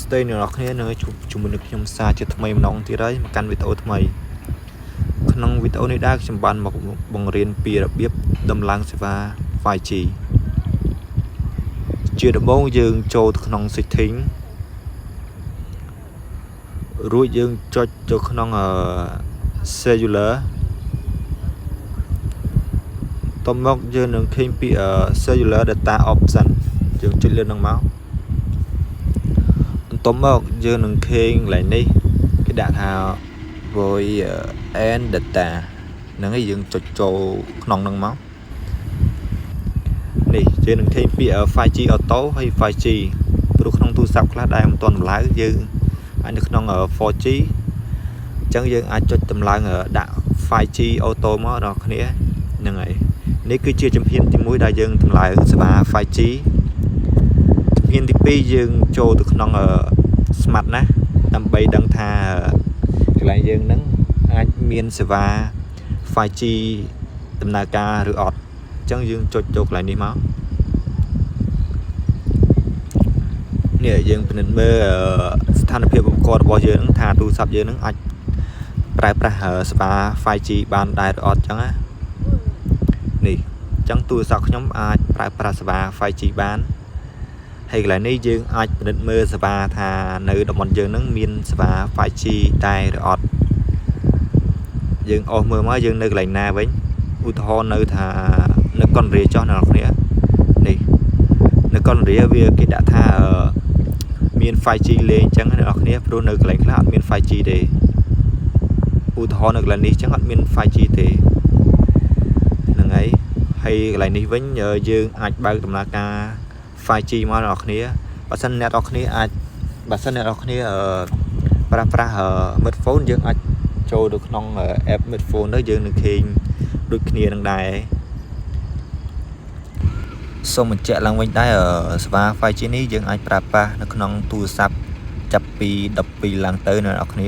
stay នៅគ្នានៅជាមួយនឹងខ្ញុំសារជាថ្មីម្ដងទៀតហើយមកកាន់វីដេអូថ្មីក្នុងវីដេអូនេះដែរខ្ញុំបានមកបង្រៀនពីរបៀបដំឡើងសេវា 5G ជាដំបូងយើងចូលទៅក្នុង setting រួចយើងចុចទៅក្នុង cellular តមកយើងនឹងឃើញពី cellular data option យើងចុចលើនឹងមកបន្ទាប់មកយើងនឹងឃើញកន្លែងនេះគេដាក់ថា voice and data ហ្នឹងហើយយើងចុចចូលក្នុងហ្នឹងមកនេះយើងនឹងឃើញពី 5G auto ហើយ 5G ព្រោះក្នុងទូរស័ព្ទខ្លះដែលមិនទាន់តម្លើងយើងអាចនៅក្នុង 4G អញ្ចឹងយើងអាចចុចតម្លើងដាក់ 5G auto មកដល់គ្នាហ្នឹងហើយនេះគឺជាជំហានទី1ដែលយើងតម្លើងសេវា 5G ជំហានទី2យើងចូលទៅក្នុង smart ណាដើម្បីដឹងថាកន្លែងយើងហ្នឹងអាចមានសេវា 5G ដំណើរការឬអត់អញ្ចឹងយើងចុចចូលកន្លែងនេះមកនេះយើងពិនិត្យមើលស្ថានភាពឧបករណ៍របស់យើងថាទូរស័ព្ទយើងហ្នឹងអាចប្រើប្រាស់សេវា 5G បានដែរឬអត់អញ្ចឹងណានេះអញ្ចឹងទូរស័ព្ទខ្ញុំអាចប្រើប្រាស់សេវា 5G បានហើយកន្លែងនេះយើងអាចពិនិត្យមើលសេវាថានៅតំបន់យើងហ្នឹងមានសេវា 5G ដែរឬអត់យើងអស់មើលមកយើងនៅកន្លែងណាវិញឧទាហរណ៍នៅថានៅកុនរាចុះអ្នកនរគ្នានេះនៅកុនរាវាគេដាក់ថាមាន 5G លេងអញ្ចឹងអ្នកនរគ្នាព្រោះនៅកន្លែងខ្លះអត់មាន 5G ទេឧទាហរណ៍នៅកន្លែងនេះអញ្ចឹងអត់មាន 5G ទេហ្នឹងហើយកន្លែងនេះវិញយើងអាចបើកដំណើរការ 5G មកអ្នកនរគ្នាបើសិនអ្នកនរគ្នាអាចបើសិនអ្នកនរគ្នាប្រើប្រាស់ smartphone យើងអាចចូលទៅក្នុង app smartphone ទៅយើងនឹងឃើញដូចគ្នានឹងដែរសូមបញ្ជាក់ឡើងវិញដែរសេវា 5G នេះយើងអាចប្រើប្រាស់នៅក្នុងទូរស័ព្ទចាប់ពី12ឡើងទៅអ្នកនរគ្នា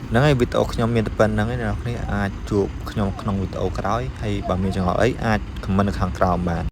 ហ្នឹងហើយវីដេអូខ្ញុំមានតែប៉ុណ្្នឹងឯងអ្នកនរគ្នាអាចជួបខ្ញុំក្នុងវីដេអូក្រោយហើយបើមានចង្អុលអីអាច comment នៅខាងក្រោមបាន